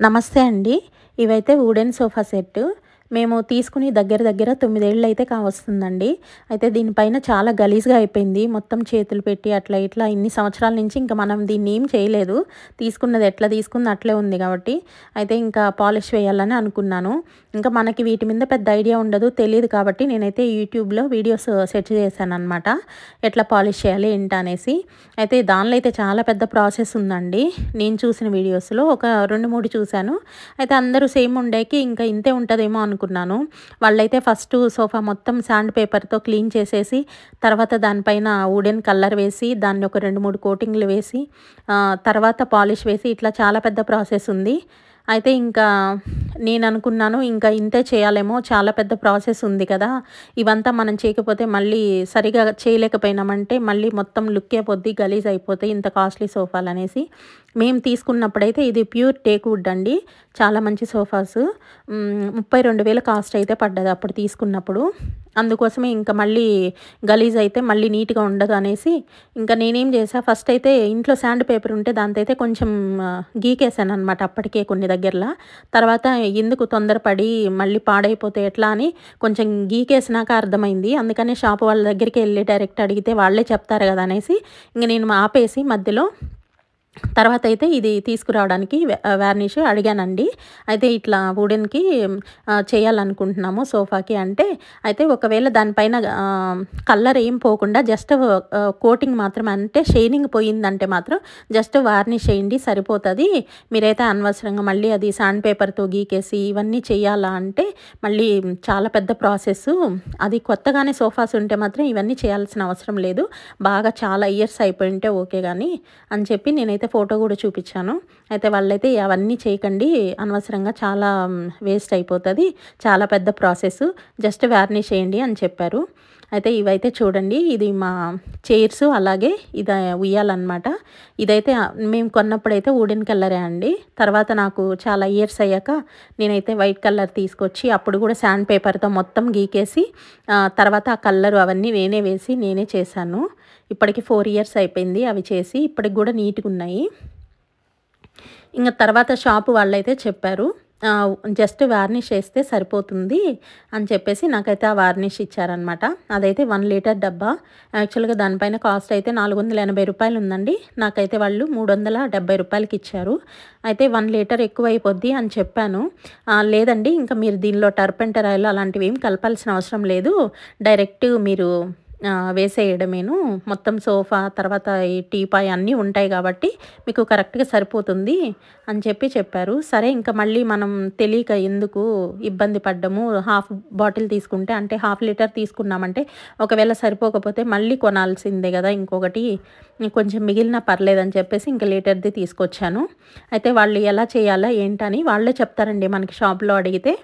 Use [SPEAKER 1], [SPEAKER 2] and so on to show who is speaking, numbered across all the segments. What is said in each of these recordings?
[SPEAKER 1] నమస్తే అండి. ఇవైతే వుడెన్ సోఫా సెట్. మేము తీసుకుని దగ్గర దగ్గర 9 ఏళ్ళు అయితే కావస్తుందండి. అయితే దీనిపైన చాలా గలీజ్‌గా అయిపోయింది. మొత్తం చేతులు పెట్టి అట్లా ఇట్లా ఇన్ని సంవత్సరాల నుంచి ఇంక మనం దీన్ని ఏం చేయలేదు. తీసుకున్నది ఎట్లా తీసుకుంది అట్లే ఉంది కాబట్టి, అయితే ఇంకా పాలిష్ వేయాలని అనుకున్నాను. ఇంకా మనకి వీటి మీద పెద్ద ఐడియా ఉండదు. తెలీదు కాబట్టి నేనైతే యూట్యూబ్‌లో వీడియోస్ సెర్చ్ చేశాననమాట. ఎట్లా పాలిష్ చేయాలి ఏంటా అనేసి. అయితే దానిలో అయితే చాలా పెద్ద ప్రాసెస్ ఉందండి. నేను చూసిన వీడియోస్‌లో ఒక 2, 3 చూశాను. అయితే అందరూ సేమ్ ఉండేకి ఇంకా ఇంతే ఉంటదేమో అనుకున్నాను. వాళ్ళైతే ఫస్టు సోఫా మొత్తం సాండ్ పేపర్‌తో క్లీన్ చేసేసి, తర్వాత దానిపైన వుడెన్ కలర్ వేసి, దాన్ని ఒక 2, 3 కోటింగ్‌లు వేసి, తర్వాత పాలిష్ వేసి ఇట్లా చాలా పెద్ద ప్రాసెస్ ఉంది. అయితే ఇంకా నేననుకున్నాను ఇంకా ఇంతే చేయాలేమో, చాలా పెద్ద ప్రాసెస్ ఉంది కదా! ఇవంతా మనం చేయకపోతే మళ్ళీ సరిగా చేయలేకపోయినామంటే మళ్ళీ మొత్తం లుక్కే పోద్ది, గలీజ్ అయిపోతాయి ఇంత కాస్ట్‌లీ సోఫాలనేసి. మేము తీసుకున్నప్పుడైతే ఇది ప్యూర్ టేక్ వుడ్ అండి. చాలా మంచి సోఫాస్. 32,000 కాస్ట్ అయితే పడ్డది అప్పుడు తీసుకున్నప్పుడు. అందుకోసమే ఇంకా మళ్ళీ గలీజ్ అయితే మళ్ళీ నీట్‌గా ఉండదు అనేసి, ఇంకా నేనేం చేశా ఫస్ట్ అయితే ఇంట్లో సాండ్ పేపర్ ఉంటే దాంతో అయితే కొంచెం గీకేసాననమాట అప్పటికే కొన్ని దగ్గరల. తర్వాత ఎందుకు తొందరపడి మళ్ళీ పాడైపోతే ఎట్లా అని కొంచెం గీకేసినాక అర్థమైంది. అందుకనే షాప్ వాళ్ళ దగ్గరికి ఎళ్లి డైరెక్ట్ అడిగితే వాళ్ళే చెప్తారు కదా అనేసి ఇంక నేను ఆపేసి మధ్యలో తర్వాత అయితే ఇది తీసుకురావడానికి వార్నిష్ అడిగానండి. అయితే ఇట్లా వుడెన్‌కి చేయాలనుకుంటున్నాము సోఫాకి అంటే, అయితే ఒకవేళ దానిపైన కలర్ ఏం పోకుండా జస్ట్ కోటింగ్ మాత్రమే అంటే షైనింగ్ పోయిందంటే మాత్రం జస్ట్ వార్నిష్ చేయండి సరిపోతది. మీరైతే అనవసరంగా మళ్ళీ అది సాండ్ పేపర్‌తో గీకేసి ఇవన్నీ చేయాలా అంటే మళ్ళీ చాలా పెద్ద ప్రాసెస్సు. అది కొత్తగానే సోఫాస్ ఉంటే మాత్రం ఇవన్నీ చేయాల్సిన అవసరం లేదు. బాగా చాలా ఇయర్స్ అయిపోయుంటే ఓకే గానీ అని చెప్పి నేనైతే ఫోటో కూడా చూపిచ్చాను. అయితే వాళ్ళైతే అవన్నీ చేయకండి, అనవసరంగా చాలా వేస్ట్ అయిపోతది. చాలా పెద్ద ప్రాసెస్. జస్ట్ వార్నిష్ చేయండి అని చెప్పారు. అయితే ఇవైతే చూడండి, ఇది మా చైర్స్ అలాగే ఇది ఉయ్యాలనమాట. ఇదైతే మేము కొన్నప్పుడైతే వుడెన్ కలరే అండి. తర్వాత నాకు చాలా ఇయర్స్ అయ్యాక నేనైతే వైట్ కలర్ తీసుకొచ్చి అప్పుడు కూడా సాండ్ పేపర్‌తో మొత్తం గీకేసి తర్వాత ఆ కలరు అవన్నీ నేనే వేసి నేనే చేశాను. ఇప్పటికి 4 ఇయర్స్ అయిపోయింది అవి చేసి. ఇప్పటికి కూడా నీట్‌గున్నాయి. ఇంగ తర్వాత షాపు వాళ్ళైతే చెప్పారు, జస్ట్ వార్నిష్ చేస్తే సరిపోతుంది అని చెప్పేసి నాకైతే ఆ వార్నిష్ ఇచ్చారనమాట. అదైతే 1 లీటర్ డబ్బా. యాక్చువల్‌గా దానిపైన కాస్ట్ అయితే రూ. 480 ఉందండి. నాకైతే వాళ్ళు రూ. 370కి ఇచ్చారు. అయితే 1 లీటర్ ఎక్కువైపోద్ది అని చెప్పాను. లేదండి ఇంకా మీరు దీనిలో టర్పెంటర్ ఆయిల్ అలాంటివి ఏం కలపాల్సిన అవసరం లేదు. డైరెక్ట్ మీరు వేసేయడమేను. మొత్తం సోఫా తర్వాత ఈ టీపాయ్ అన్నీ ఉంటాయి కాబట్టి మీకు కరెక్ట్‌గా సరిపోతుంది అని చెప్పారు. సరే ఇంకా మళ్ళీ మనం తెలియక ఎందుకు ఇబ్బంది పడ్డము. హాఫ్ బాటిల్ తీసుకుంటే అంటే హాఫ్ లీటర్ తీసుకున్నామంటే ఒకవేళ సరిపోకపోతే మళ్ళీ కొనాల్సిందే కదా ఇంకొకటి. కొంచెం మిగిలినా పర్లేదని చెప్పేసి ఇంక లీటర్‌ది తీసుకొచ్చాను. అయితే వాళ్ళు ఎలా చేయాలా ఏంటని వాళ్ళే చెప్తారండి మనకి షాప్‌లో అడిగితే.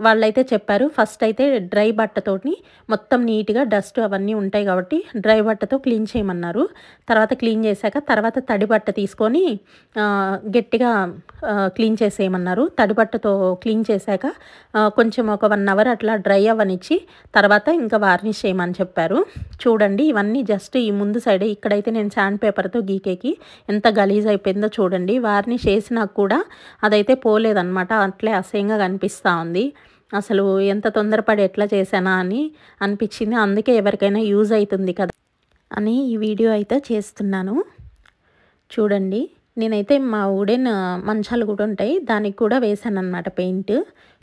[SPEAKER 1] వాళ్ళైతే చెప్పారు ఫస్ట్ అయితే డ్రై బట్టతోటి మొత్తం నీట్‌గా డస్ట్ అవన్నీ ఉంటాయి కాబట్టి డ్రై బట్టతో క్లీన్ చేయమన్నారు. తర్వాత క్లీన్ చేశాక తర్వాత తడి బట్ట తీసుకొని గట్టిగా క్లీన్ చేసేయమన్నారు. తడి బట్టతో క్లీన్ చేశాక కొంచెం ఒక 1 అవర్ అట్లా డ్రై అవ్వనిచ్చి తర్వాత ఇంకా వార్నిష్ చేయమని చెప్పారు. చూడండి ఇవన్నీ జస్ట్ ఈ ముందు సైడే ఇక్కడైతే నేను సాండ్ పేపర్‌తో గీకేకి ఎంత గలీజ్ అయిపోయిందో చూడండి. వార్నిష్ చేసినా కూడా అదైతే పోలేదనమాట. అట్లే అసహ్యంగా కనిపిస్తా ఉంది. అసలు ఎంత తొందరపడి ఎట్లా చేశానా అని అనిపించింది. అందుకే ఎవరికైనా యూజ్ అయితుంది కదా అని ఈ వీడియో అయితే చేస్తున్నాను. చూడండి నేనైతే మా వుడెన్ మంచాలు కూడా ఉంటాయి. దానికి కూడా వేశాననమాట పెయింట్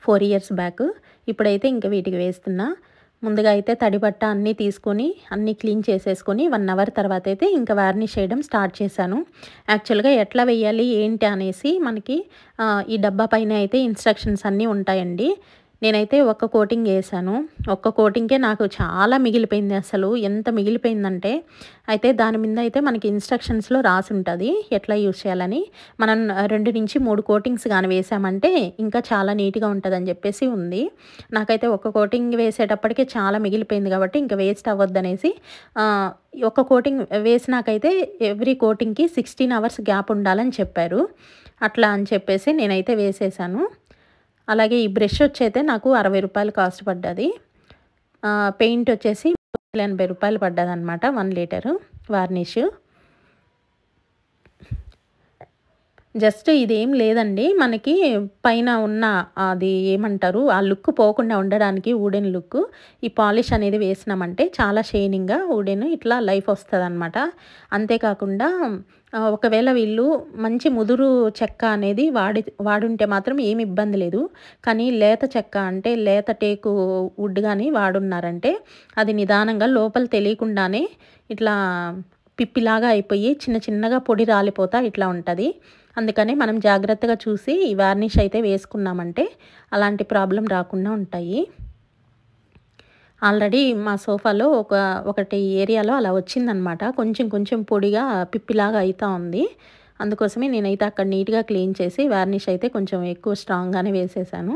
[SPEAKER 1] 4 ఇయర్స్ బ్యాక్. ఇప్పుడైతే ఇంక వీటికి వేస్తున్నా. ముందుగా అయితే తడి బట్ట అన్నీ తీసుకొని అన్నీ క్లీన్ చేసేసుకొని 1 అవర్ తర్వాత అయితే ఇంకా వార్నిష్ చేయడం స్టార్ట్ చేశాను. యాక్చువల్‌గా ఎట్లా వేయాలి ఏంటి అనేసి మనకి ఈ డబ్బా పైన అయితే ఇన్‌స్ట్రక్షన్స్ అన్నీ ఉంటాయండి. నేనైతే ఒక్క కోటింగ్ ఏసాను. ఒక్క కోటింగ్‌కే నాకు చాలా మిగిలిపోయింది అసలు. ఎంత మిగిలిపోయిందంటే, అయితే దాని మీద అయితే మనకి ఇన్‌స్ట్రక్షన్స్‌లో రాసుంటది ఎట్లా యూజ్ చేయాలని. మనం 2-3 కోటింగ్స్ గాని వేసామంటే ఇంకా చాలా నీట్‌గా ఉంటదని చెప్పేసి ఉంది. నాకైతే ఒక్క కోటింగ్ వేసేటప్పటికే చాలా మిగిలిపోయింది కాబట్టి ఇంక వేస్ట్ అవ్వద్దనేసి ఒక్క కోటింగ్ వేసినాకైతే ఎవ్రీ కోటింగ్‌కి 16 అవర్స్ గ్యాప్ ఉండాలని చెప్పారు. అట్లా అని చెప్పేసి నేనైతే వేసేసాను. అలాగే ఈ బ్రష్ వచ్చైతే నాకు రూ. 60 కాస్ట్ పడ్డది. పెయింట్ వచ్చేసి రూ. 80 పడ్డదనమాట 1 లీటరు వార్నిష్. జస్ట్ ఇదేం లేదండి. మనకి పైన ఉన్న అది ఏమంటారు? ఆ లుక్ పోకుండా ఉండడానికి వుడెన్ లుక్ ఈ పాలిష్ అనేది వేసినామంటే చాలా షైనింగ్‌గా వుడెన్ ఇట్లా లైఫ్ వస్తదనమాట. అంతేకాకుండా ఒకవేళ వీళ్ళు మంచి ముదురు చెక్క అనేది వాడుంటే మాత్రం ఏమి ఇబ్బంది లేదు. కానీ లేత చెక్క అంటే లేత టేకు వుడ్ గాని వాడున్నారంటే అది నిదానంగా లోపల తెలియకుండానే ఇట్లా పిప్పిలాగా అయిపోయి చిన్న చిన్నగా పొడి రాలిపోతా ఇట్లా ఉంటది. అందుకని మనం జాగ్రత్తగా చూసి ఈ వార్నిష్ అయితే వేసుకున్నామంటే అలాంటి ప్రాబ్లమ్ రాకుండా ఉంటాయి. ఆల్రెడీ మా సోఫాలో ఒకటి ఏరియాలో అలా వచ్చిందనమాట. కొంచెం కొంచెం పొడిగా పిప్పిలాగా అయితా ఉంది. అందుకోసమే నేనైతే అక్కడ నీట్‌గా క్లీన్ చేసి వార్నిష్ అయితే కొంచెం ఎక్కువ స్ట్రాంగ్‌గానే వేసేసాను.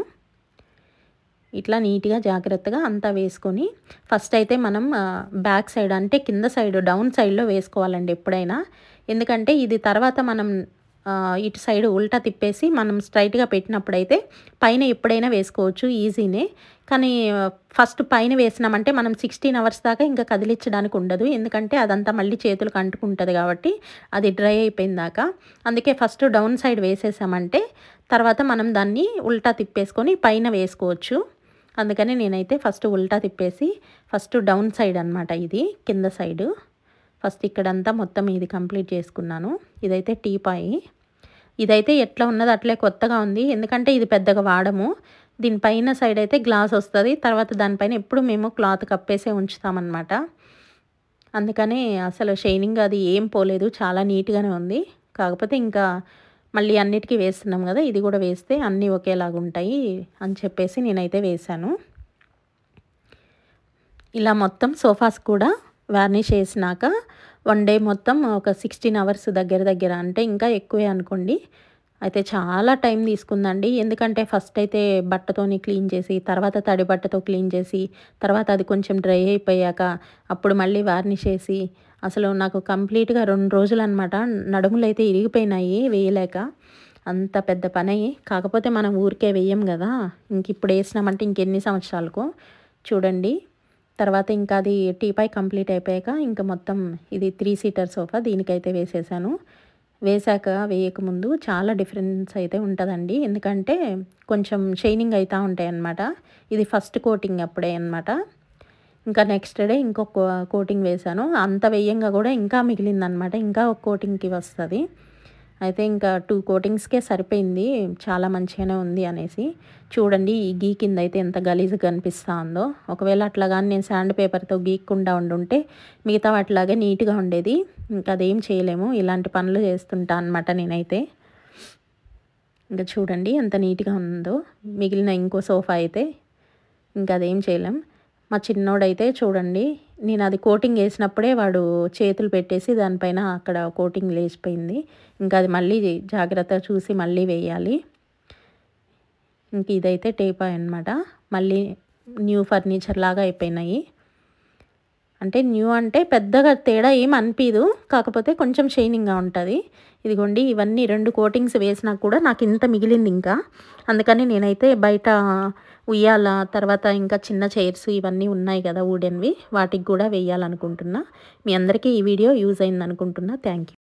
[SPEAKER 1] ఇట్లా నీట్‌గా జాగ్రత్తగా అంతా వేసుకొని ఫస్ట్ అయితే మనం బ్యాక్ సైడ్ అంటే కింద సైడ్ డౌన్ సైడ్‌లో వేసుకోవాలండి ఎప్పుడైనా. ఎందుకంటే ఇది తర్వాత మనం ఇటు సైడ్ ఉల్టా తిప్పేసి మనం స్ట్రైట్‌గా పెట్టినప్పుడైతే పైన ఎప్పుడైనా వేసుకోవచ్చు ఈజీనే. కానీ ఫస్ట్ పైన వేసినామంటే మనం 16 అవర్స్ దాకా ఇంకా కదిలించడానికి ఉండదు. ఎందుకంటే అదంతా మళ్ళీ చేతులకు అంటుకుంటది కాబట్టి అది డ్రై అయిపోయిన దాకా. అందుకే ఫస్ట్ డౌన్ సైడ్ వేసేసామంటే తర్వాత మనం దాన్ని ఉల్టా తిప్పేసుకొని పైన వేసుకోవచ్చు. అందుకని నేనైతే ఫస్ట్ ఉల్టా తిప్పేసి ఫస్ట్ డౌన్ సైడ్ అనమాట ఇది కింద సైడు. ఫస్ట్ ఇక్కడంతా మొత్తం ఇది కంప్లీట్ చేసుకున్నాను. ఇదైతే టీపాయ్. ఇదైతే ఎట్లా ఉన్నదో అట్లే కొత్తగా ఉంది. ఎందుకంటే ఇది పెద్దగా వాడము. దీనిపైన సైడ్ అయితే గ్లాస్ వస్తది. తర్వాత దానిపైన ఎప్పుడు మేము క్లాత్ కప్పేసే ఉంచుతామన్నమాట. అందుకనే అసలు షైనింగ్ అది ఏం పోలేదు. చాలా నీట్‌గానే ఉంది. కాకపోతే ఇంకా మళ్ళీ అన్నిటికి వేస్తున్నాం కదా! ఇది కూడా వేస్తే అన్నీ ఒకేలాగా ఉంటాయి అని చెప్పేసి నేనైతే వేశాను. ఇలా మొత్తం సోఫాస్ కూడా వార్నిష్ చేసినాక 1 డే మొత్తం ఒక 16 అవర్స్ దగ్గర అంటే ఇంకా ఎక్కువే అనుకోండి. అయితే చాలా టైం తీసుకుందండి. ఎందుకంటే ఫస్ట్ అయితే బట్టతోని క్లీన్ చేసి, తర్వాత తడి బట్టతో క్లీన్ చేసి, తర్వాత అది కొంచెం డ్రై అయిపోయాక అప్పుడు మళ్ళీ వార్నిష్ చేసి, అసలు నాకు కంప్లీట్‌గా 2 రోజులనమాట. నడుములైతే ఇరిగిపోయినాయి వేయలేక. అంత పెద్ద పనయ్యి. కాకపోతే మనం ఊరికే వెయ్యం గదా! ఇంకిప్పుడు ఏసినామంటే ఇంకెన్ని సంవత్సరాలకో. చూడండి. తర్వాత ఇంకా అది టీపాయ్ కంప్లీట్ అయిపోయాక ఇంక మొత్తం ఇది 3 సీటర్ సోఫా దీనికైతే వేసేసాను. వేశాక వేయకముందు చాలా డిఫరెన్స్ అయితే ఉంటదండి. ఎందుకంటే కొంచెం షైనింగ్ అయితా ఉంటాయన్నమాట. ఇది ఫస్ట్ కోటింగ్ అప్పుడే అన్నమాట. ఇంకా నెక్స్ట్ డే ఇంకొక కోటింగ్ వేశాను. అంత వేయంగా కూడా ఇంకా మిగిలిందనమాట. ఇంకా ఒక కోటింగ్‌కి వస్తది. అయితే ఇంకా 2 కోటింగ్స్‌కే సరిపోయింది. చాలా మంచిగానే ఉంది అనేసి. చూడండి ఈ గీకిందయితే ఎంత గలీజ్‌గా కనిపిస్తా ఉందో. ఒకవేళ అట్లా గాని నేను సాండ్ పేపర్‌తో గీక్కుండా ఉండుంటే మిగతా వాటిలాగే నీట్‌గా ఉండేది. ఇంకా అదేం చేయలేము. ఇలాంటి పనులు చేస్తుంటా అనమాట నేనైతే. ఇంక చూడండి ఎంత నీట్‌గా ఉందో. మిగిలిన ఇంకో సోఫా అయితే ఇంక అదేం చేయలేం. మా చిన్నోడైతే చూడండి నేను అది కోటింగ్ ఏసినప్పుడే వాడు చేతులు పెట్టేసి దానిపైన అక్కడ కోటింగ్ లేచిపోయింది. ఇంకా అది మళ్ళీ జాగ్రత్తగా చూసి మళ్ళీ వేయాలి. ఇంక ఇదైతే టేపాయ్ అనమాట. మళ్ళీ న్యూ ఫర్నిచర్ లాగా అయిపోయినాయి. అంటే న్యూ అంటే పెద్దగా తేడా ఏం అనిపీదు. కాకపోతే కొంచెం షైనింగ్‌గా ఉంటది. ఇదిగోండి ఇవన్నీ 2 కోటింగ్స్ వేసినా కూడా నాకు ఇంత మిగిలింది ఇంకా. అందుకని నేనైతే బయట ఉయ్యాల తర్వాత ఇంకా చిన్న చైర్స్ ఇవన్నీ ఉన్నాయి కదా! వుడెన్‌వి వాటికి కూడా వేయాలనుకుంటున్నా. మీ అందరికీ ఈ వీడియో యూజ్ అయిందనుకుంటున్నా. Thank you.